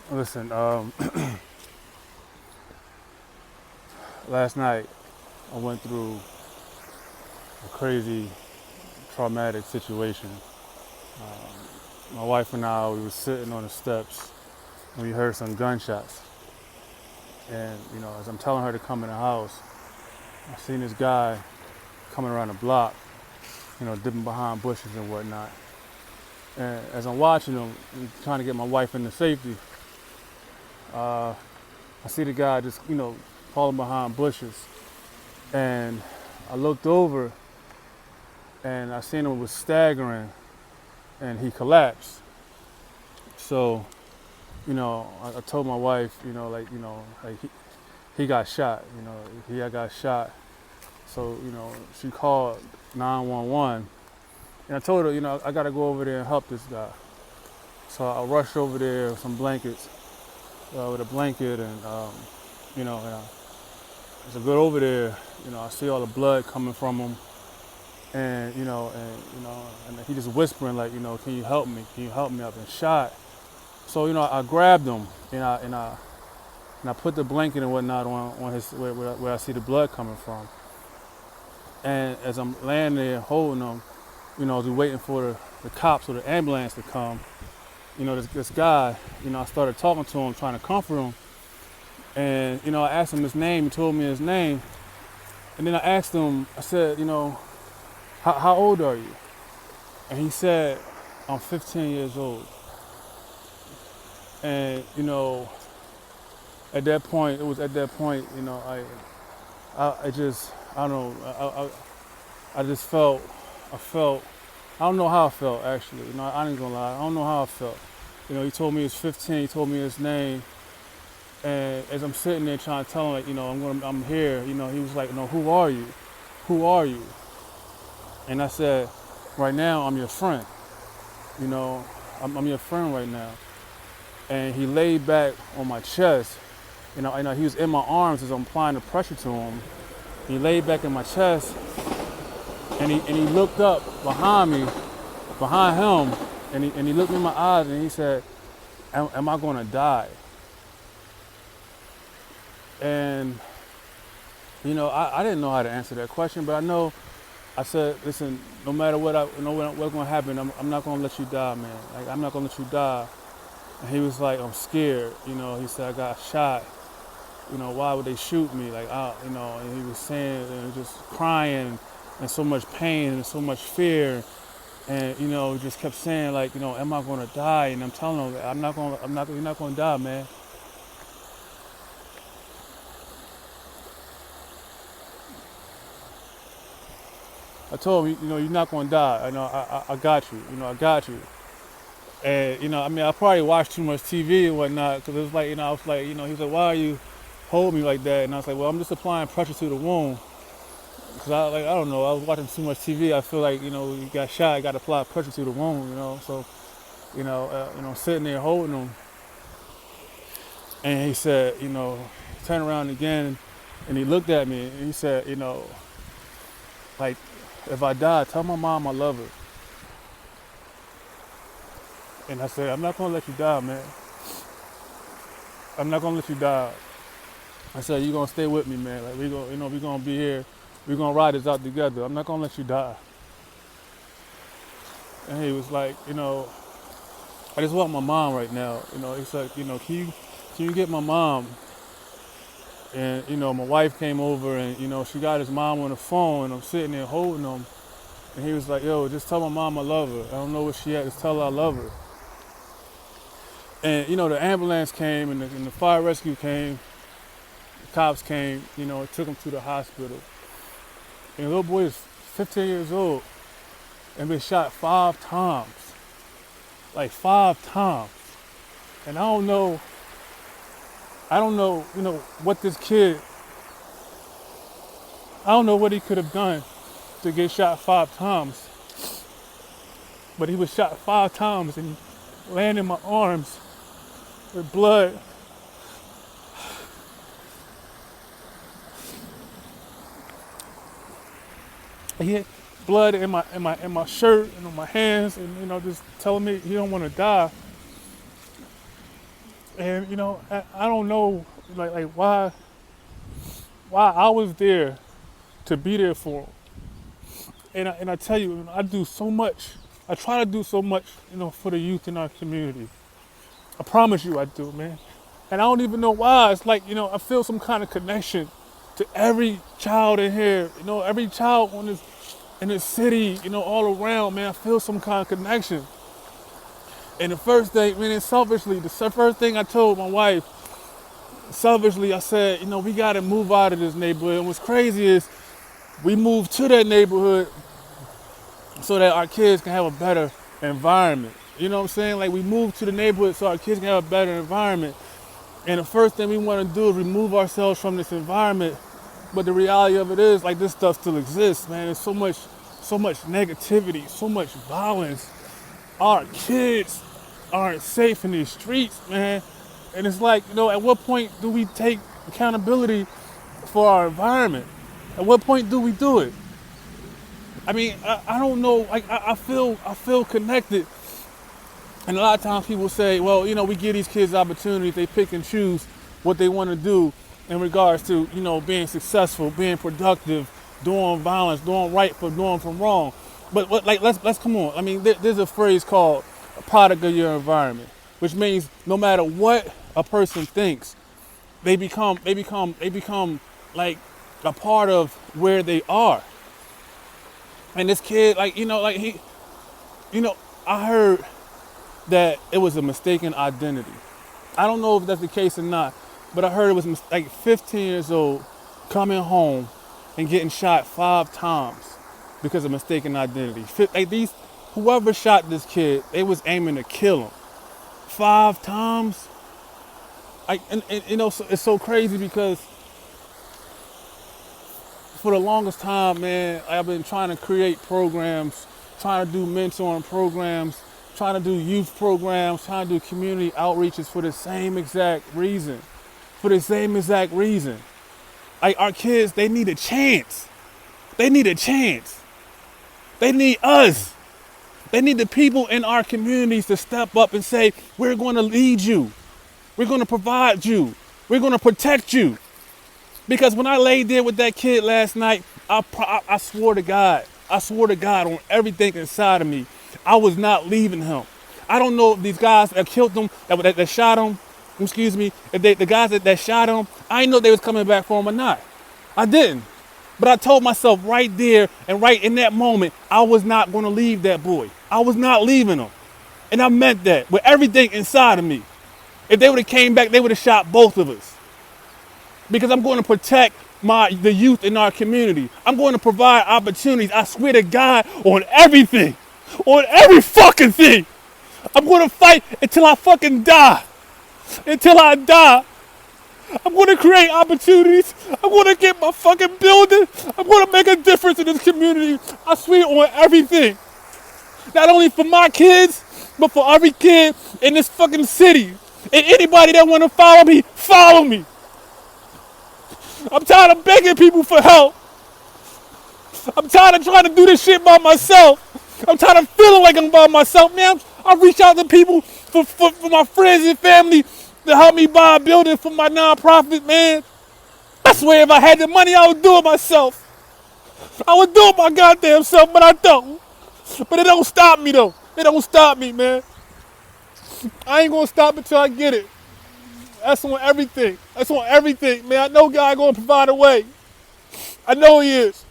Listen, last night I went through a crazy, traumatic situation. My wife and I, we were sitting on the steps and we heard some gunshots. And, as I'm telling her to come in the house, I seen this guy coming around the block, dipping behind bushes and whatnot. And as I'm watching him and trying to get my wife into safety, I see the guy just, falling behind bushes. And I looked over and I seen him was staggering and he collapsed. So, I told my wife, he got shot, he had got shot. So, she called 911 and I told her, I gotta go over there and help this guy. So I rushed over there with some blankets, with a blanket and, and as I go over there, I see all the blood coming from him. And and he just whispering like, can you help me? Can you help me? I've been shot. So I grabbed him and I put the blanket and whatnot on his where I see the blood coming from. And as I'm laying there holding him, as we waiting for the cops or the ambulance to come, this guy, I started talking to him, trying to comfort him. And I asked him his name. He told me his name. And then I asked him. I said, how old are you? And he said, I'm 15 years old. And, at that point, I just, I don't know, I just felt, I don't know how I felt actually. I ain't gonna lie, I don't know how I felt. He told me he was 15, he told me his name. And as I'm sitting there trying to tell him, I'm here, he was like, no, who are you? Who are you? And I said, right now, I'm your friend. I'm your friend right now. And he laid back on my chest. He was in my arms as I'm applying the pressure to him. He laid back in my chest, and he looked up behind me, behind him, and he looked me in my eyes, and he said, am I going to die? And, I didn't know how to answer that question, but I said, listen, no matter what's going to happen, I'm not going to let you die, man. Like, I'm not going to let you die. And he was like, I'm scared. He said, I got shot. Why would they shoot me? Like, and he was saying, and just crying and so much pain and so much fear. And, he just kept saying like, am I going to die? And I'm telling him, you're not going to die, man. I told him, you're not going to die. I got you. I got you. And, I probably watched too much TV and whatnot because it was like, I was like, he was like, why are you holding me like that? And I was like, well, I'm just applying pressure to the wound. Because I don't know, I was watching too much TV. I feel like, you got shot, I got to apply pressure to the wound, So, sitting there holding him. And he said, turn around again. And he looked at me and he said, like, if I die, tell my mom I love her. And I said, I'm not going to let you die, man. I'm not going to let you die. I said, you're going to stay with me, man. Like, we're going to be here. We're going to ride this out together. I'm not going to let you die. And he was like, I just want my mom right now. He's like, can you get my mom? And, my wife came over and, she got his mom on the phone and I'm sitting there holding him. And he was like, yo, just tell my mom I love her. I don't know where she at. Just tell her I love her. And, the ambulance came and the fire rescue came. The cops came, took him to the hospital. And the little boy is 15 years old and been shot 5 times. Like 5 times. And I don't know, what this kid, I don't know what he could have done to get shot 5 times. But he was shot 5 times and he landed in my arms with blood. He had blood in my shirt and on my hands and just telling me he don't want to die. And I don't know, like why I was there to be there for them. And I tell you, I do so much. I try to do so much, for the youth in our community. I promise you, I do, man. And I don't even know why. It's like, I feel some kind of connection to every child in here. Every child in this city, all around, man. I feel some kind of connection. And the first thing, man, selfishly, the first thing I told my wife, selfishly, I said, we got to move out of this neighborhood. And what's crazy is we moved to that neighborhood so that our kids can have a better environment. You know what I'm saying? Like, we moved to the neighborhood so our kids can have a better environment. And the first thing we want to do is remove ourselves from this environment. But the reality of it is, like, this stuff still exists, man. There's so much negativity, so much violence. Our kids aren't safe in these streets, man. And it's like, at what point do we take accountability for our environment? At what point do we do it? I mean, I don't know. Like, I feel connected. And a lot of times people say, well, we give these kids opportunities. They pick and choose what they want to do in regards to, being successful, being productive, doing violence, doing right for doing from wrong. But like, let's come on. I mean, there's a phrase called a product of your environment, which means no matter what a person thinks, they become like a part of where they are. And this kid, like, I heard that it was a mistaken identity. I don't know if that's the case or not, but I heard it was like 15 years old coming home and getting shot 5 times because of mistaken identity. Like, whoever shot this kid, they was aiming to kill him 5 times. Like, and so it's so crazy because for the longest time, man, I've been trying to create programs, trying to do mentoring programs, trying to do youth programs, trying to do community outreaches for the same exact reason. For the same exact reason. Like, our kids, they need a chance. They need a chance. They need us. They need the people in our communities to step up and say, we're going to lead you. We're going to provide you. We're going to protect you. Because when I laid there with that kid last night, I swore to God. I swore to God on everything inside of me. I was not leaving him. I don't know if these guys that killed him, that shot him, excuse me, if the guys that shot him, I didn't know they was coming back for him or not. I didn't. But I told myself right there and right in that moment, I was not going to leave that boy. I was not leaving him. And I meant that with everything inside of me. If they would have came back, they would have shot both of us. Because I'm going to protect the youth in our community. I'm going to provide opportunities. I swear to God, on everything. On every fucking thing. I'm going to fight until I fucking die. Until I die. I'm going to create opportunities. I'm going to get my fucking building. I'm going to make a difference in this community. I swear on everything. Not only for my kids, but for every kid in this fucking city. And anybody that want to follow me, follow me. I'm tired of begging people for help. I'm tired of trying to do this shit by myself. I'm tired of feeling like I'm by myself, man. I reach out to people for my friends and family to help me buy a building for my nonprofit, man. I swear if I had the money, I would do it myself. I would do it my goddamn self, but I don't. But it don't stop me, though. It don't stop me, man. I ain't gonna stop until I get it. That's on everything. That's on everything, man. I know God gonna provide a way. I know he is.